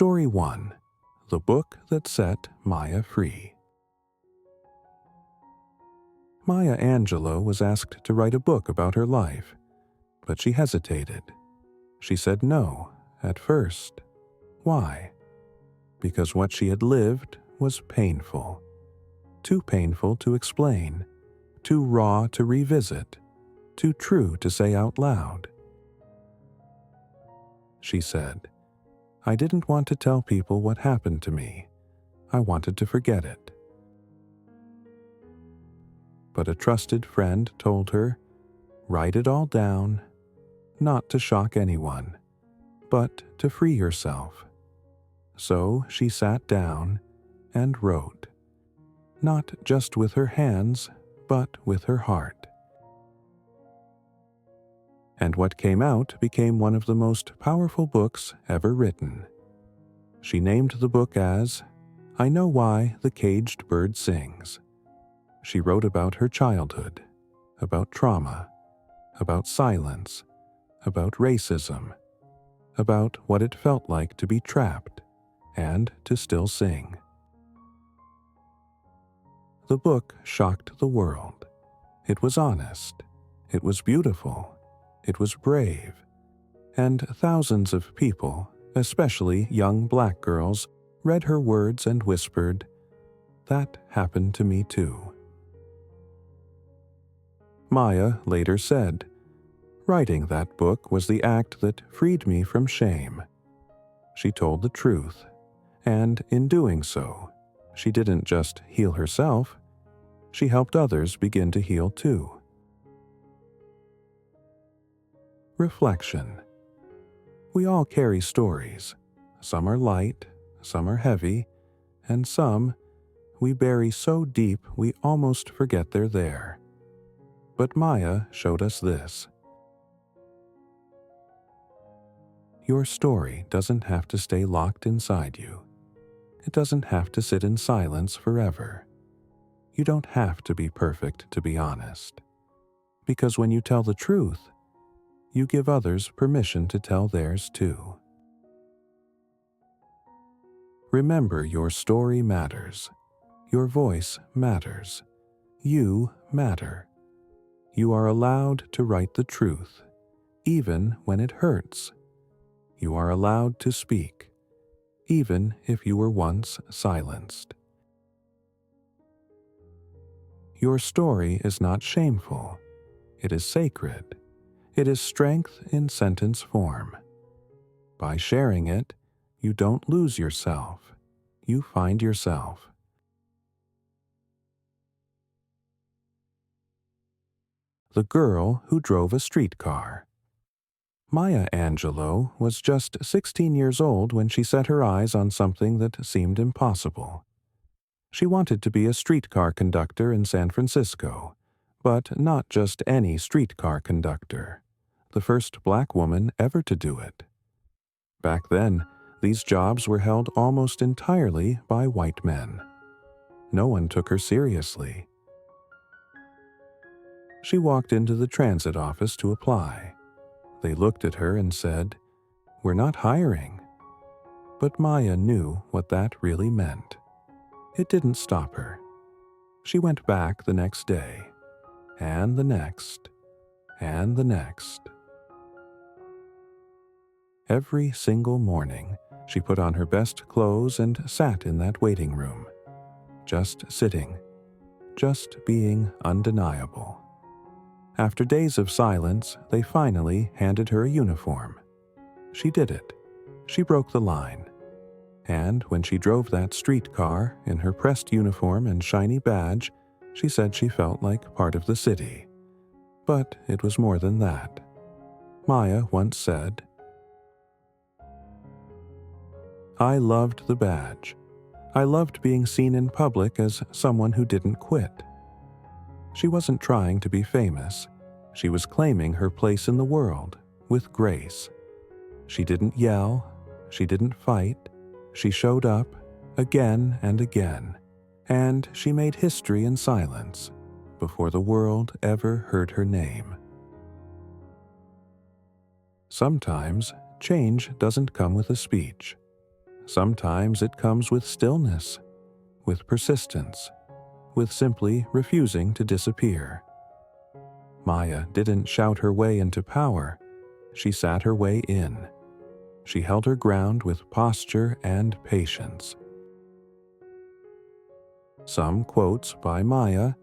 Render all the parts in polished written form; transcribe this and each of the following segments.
Story 1. The Book That Set Maya Free. Maya Angelou was asked to write a book about her life, but she hesitated. She said no, at first. Why? Because what she had lived was painful. Too painful to explain, too raw to revisit, too true to say out loud. She said, "I didn't want to tell people what happened to me. I wanted to forget it." But a trusted friend told her, "Write it all down, not to shock anyone, but to free yourself." So she sat down and wrote, not just with her hands, but with her heart. And what came out became one of the most powerful books ever written. She named the book as I Know Why the Caged Bird Sings. She wrote about her childhood, about trauma, about silence, about racism, about what it felt like to be trapped and to still sing. The book shocked the world. It was honest. It was beautiful. It was brave. And thousands of people, especially young black girls, read her words and whispered, "That happened to me too." Maya later said, "Writing that book was the act that freed me from shame." She told the truth, and in doing so, she didn't just heal herself, she helped others begin to heal too. Reflection. We all carry stories. Some are light, some are heavy, and some we bury so deep we almost forget they're there. But Maya showed us this. Your story doesn't have to stay locked inside you. It doesn't have to sit in silence forever. You don't have to be perfect to be honest. Because when you tell the truth, you give others permission to tell theirs too. Remember, your story matters. Your voice matters. You matter. You are allowed to write the truth, even when it hurts. You are allowed to speak, even if you were once silenced. Your story is not shameful. It is sacred. It is strength in sentence form. By sharing it, you don't lose yourself. You find yourself. The Girl Who Drove a Streetcar. Maya Angelou was just 16 years old when she set her eyes on something that seemed impossible. She wanted to be a streetcar conductor in San Francisco, but not just any streetcar conductor, the first black woman ever to do it. Back then, these jobs were held almost entirely by white men. No one took her seriously. She walked into the transit office to apply. They looked at her and said, "We're not hiring." But Maya knew what that really meant. It didn't stop her. She went back the next day, and the next, and the next. Every single morning, she put on her best clothes and sat in that waiting room, just sitting, just being undeniable. After days of silence, they finally handed her a uniform. She did it. She broke the line. And when she drove that streetcar in her pressed uniform and shiny badge, she said she felt like part of the city. But it was more than that. Maya once said, "I loved the badge. I loved being seen in public as someone who didn't quit." She wasn't trying to be famous. She was claiming her place in the world with grace. She didn't yell. She didn't fight. She showed up again and again, and she made history in silence before the world ever heard her name. Sometimes change doesn't come with a speech. Sometimes it comes with stillness, with persistence, with simply refusing to disappear. Maya didn't shout her way into power, she sat her way in. She held her ground with posture and patience. Some quotes by Maya: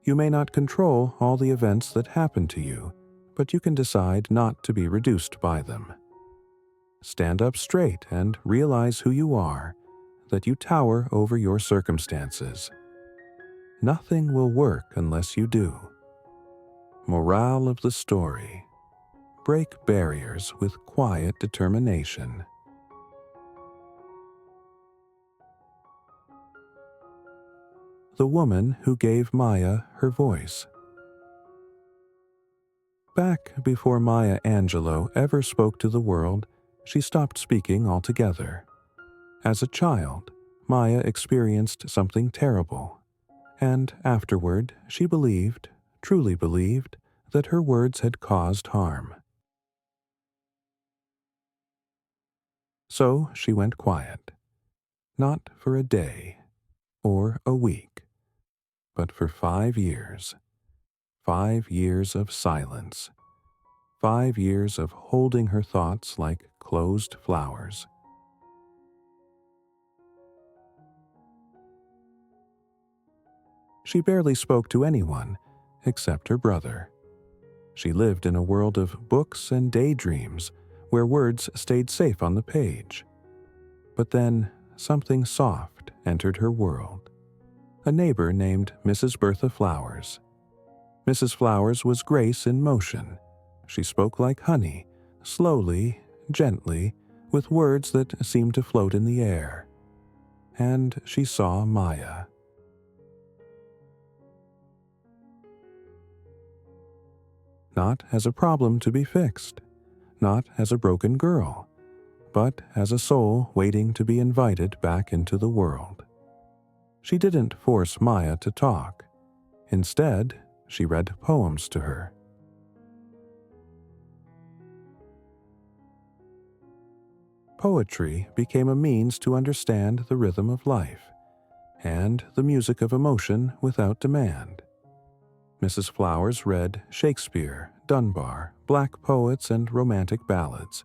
"You may not control all the events that happen to you, but you can decide not to be reduced by them. Stand up straight and realize who you are, that you tower over your circumstances. Nothing will work unless you do." Morale of the story: break barriers with quiet determination. The woman who gave Maya her voice. Back before Maya Angelou ever spoke to the world, she stopped speaking altogether. As a child, Maya experienced something terrible, and afterward she believed, truly believed, that her words had caused harm. So she went quiet, not for a day or a week, but for 5 years. 5 years of silence. 5 years of holding her thoughts like closed flowers. She barely spoke to anyone except her brother. She lived in a world of books and daydreams where words stayed safe on the page. But then something soft entered her world. A neighbor named Mrs. Bertha Flowers. Mrs. Flowers was grace in motion. She spoke like honey, slowly, gently, with words that seemed to float in the air. And she saw Maya. Not as a problem to be fixed, not as a broken girl, but as a soul waiting to be invited back into the world. She didn't force Maya to talk. Instead, she read poems to her. Poetry became a means to understand the rhythm of life and the music of emotion without demand. Mrs. Flowers read Shakespeare, Dunbar, black poets, and romantic ballads,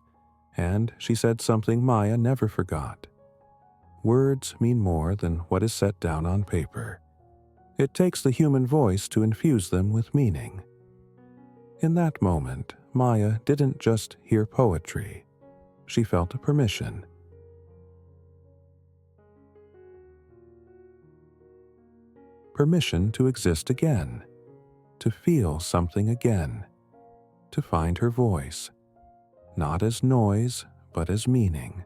and she said something Maya never forgot. Words mean more than what is set down on paper. It takes the human voice to infuse them with meaning. In that moment, Maya didn't just hear poetry. She felt a permission. Permission to exist again, to feel something again, to find her voice, not as noise, but as meaning.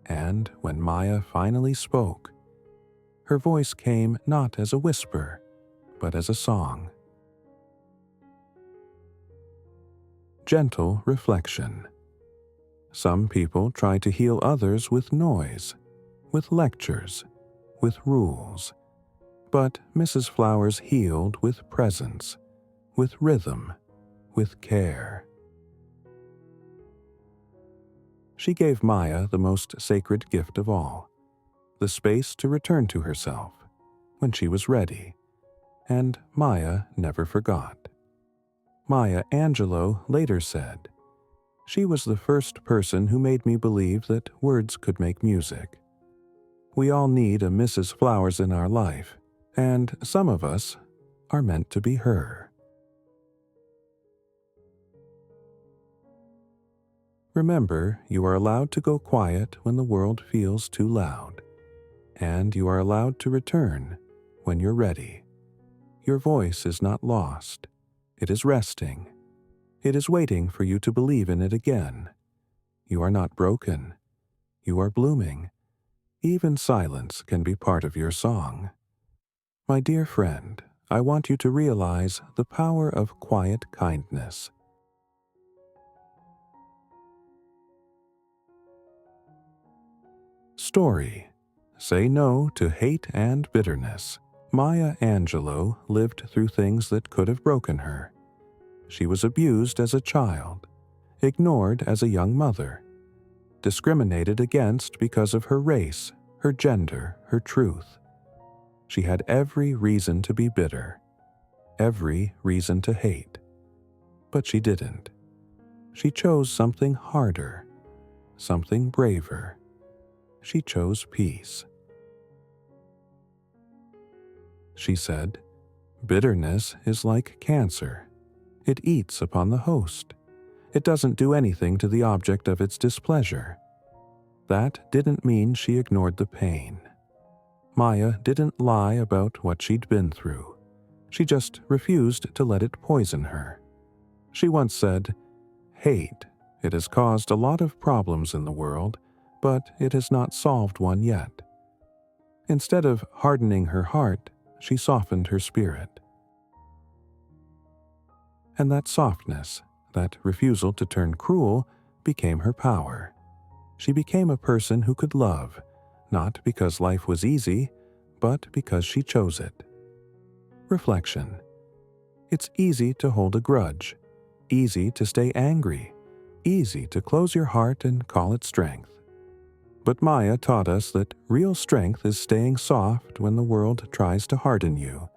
And when Maya finally spoke, her voice came not as a whisper, but as a song. Gentle reflection. Some people try to heal others with noise, with lectures, with rules. But Mrs. Flowers healed with presence, with rhythm, with care. She gave Maya the most sacred gift of all, the space to return to herself when she was ready, and Maya never forgot. Maya Angelou later said, "She was the first person who made me believe that words could make music." We all need a Mrs. Flowers in our life, and some of us are meant to be her. Remember, you are allowed to go quiet when the world feels too loud, and you are allowed to return when you're ready. Your voice is not lost. It is resting. It is waiting for you to believe in it again. You are not broken. You are blooming. Even silence can be part of your song. My dear friend, I want you to realize the power of quiet kindness. Story: Say No to Hate and Bitterness. Maya Angelou lived through things that could have broken her. She was abused as a child, ignored as a young mother, discriminated against because of her race, her gender, her truth. She had every reason to be bitter, every reason to hate. But she didn't. She chose something harder, something braver. She chose peace. She said, "Bitterness is like cancer. It eats upon the host. It doesn't do anything to the object of its displeasure." That didn't mean she ignored the pain. Maya didn't lie about what she'd been through. She just refused to let it poison her. She once said, "Hate, it has caused a lot of problems in the world, but it has not solved one yet." Instead of hardening her heart, she softened her spirit. And that softness, that refusal to turn cruel, became her power. She became a person who could love, not because life was easy, but because she chose it. Reflection. It's easy to hold a grudge, easy to stay angry, easy to close your heart and call it strength. But Maya taught us that real strength is staying soft when the world tries to harden you.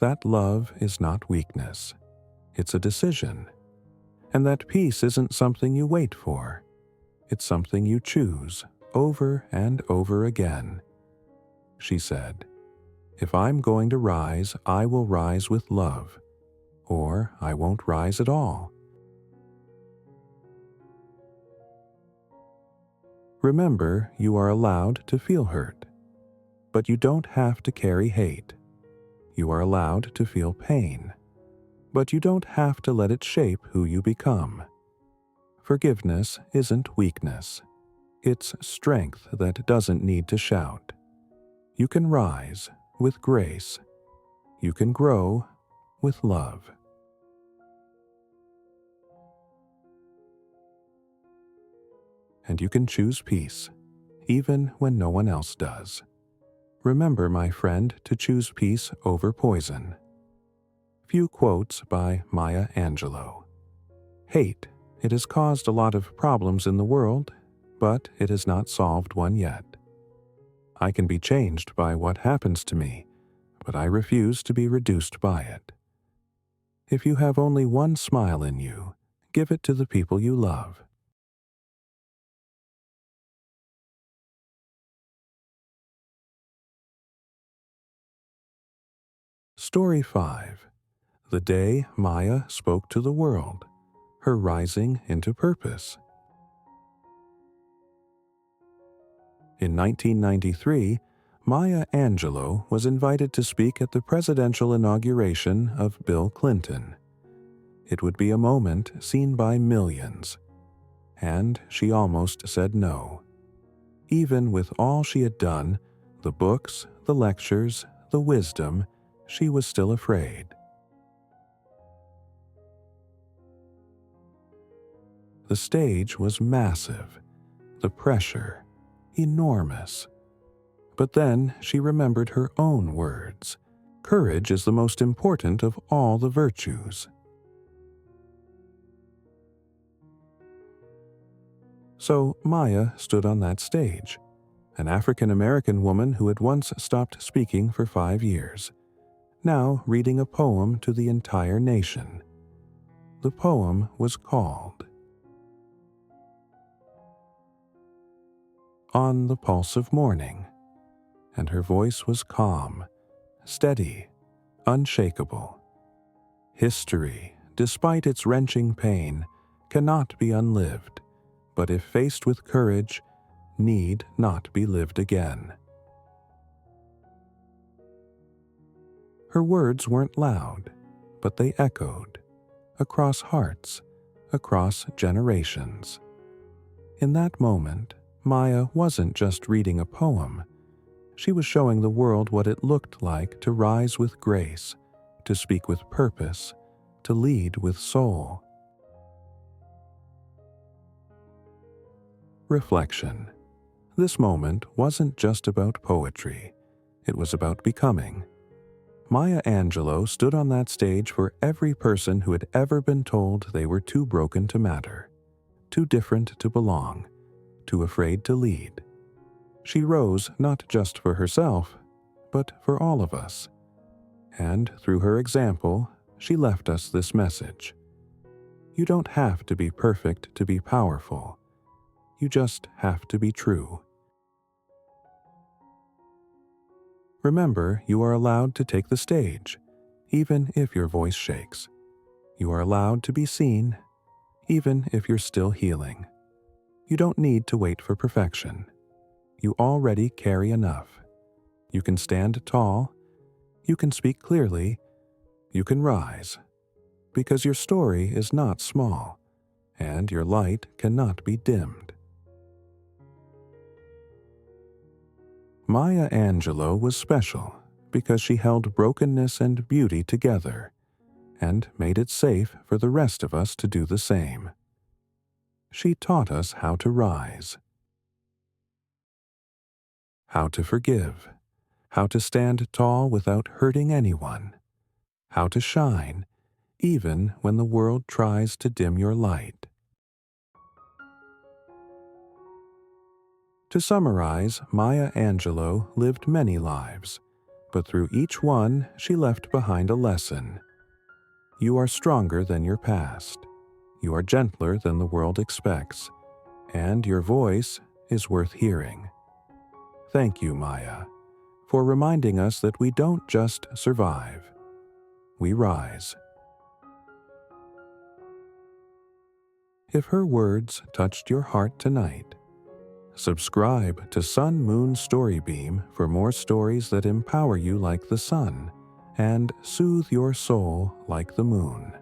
That love is not weakness. It's a decision. And that peace isn't something you wait for. It's something you choose over and over again. She said, "If I'm going to rise, I will rise with love, or I won't rise at all." Remember, you are allowed to feel hurt, but you don't have to carry hate. You are allowed to feel pain, but you don't have to let it shape who you become. Forgiveness isn't weakness. It's strength that doesn't need to shout. You can rise with grace. You can grow with love. And you can choose peace, even when no one else does. Remember, my friend, to choose peace over poison. Few quotes by Maya Angelou. Hate. It has caused a lot of problems in the world, but it has not solved one yet. I can be changed by what happens to me, but I refuse to be reduced by it. If you have only one smile in you, give it to the people you love. Story 5. The day Maya spoke to the world. Her rising into purpose. In 1993, Maya Angelou was invited to speak at the presidential inauguration of Bill Clinton. It would be a moment seen by millions. And she almost said no. Even with all she had done, the books, the lectures, the wisdom, she was still afraid. The stage was massive, the pressure enormous. But then she remembered her own words. Courage is the most important of all the virtues. So Maya stood on that stage, an African-American woman who had once stopped speaking for 5 years, now reading a poem to the entire nation. The poem was called On the Pulse of Morning, and her voice was calm, steady, unshakable. History, despite its wrenching pain, cannot be unlived, but if faced with courage, need not be lived again. Her words weren't loud, but they echoed, across hearts, across generations. In that moment, Maya wasn't just reading a poem. She was showing the world what it looked like to rise with grace, to speak with purpose, to lead with soul. Reflection. This moment wasn't just about poetry. It was about becoming. Maya Angelou stood on that stage for every person who had ever been told they were too broken to matter. too different to belong, too afraid to lead. She rose not just for herself, but for all of us. And through her example, she left us this message. You don't have to be perfect to be powerful. You just have to be true. Remember, you are allowed to take the stage, even if your voice shakes. You are allowed to be seen, even if you're still healing. You don't need to wait for perfection. You already carry enough. You can stand tall. You can speak clearly. You can rise. Because your story is not small, and your light cannot be dimmed. Maya Angelou was special because she held brokenness and beauty together and made it safe for the rest of us to do the same. She taught us how to rise, how to forgive, how to stand tall without hurting anyone, how to shine even when the world tries to dim your light. To summarize, Maya Angelou lived many lives, but through each one she left behind a lesson. You are stronger than your past. You are gentler than the world expects, and your voice is worth hearing. Thank you, Maya, for reminding us that we don't just survive, we rise. If her words touched your heart tonight, subscribe to Sun Moon Storybeam for more stories that empower you like the sun and soothe your soul like the moon.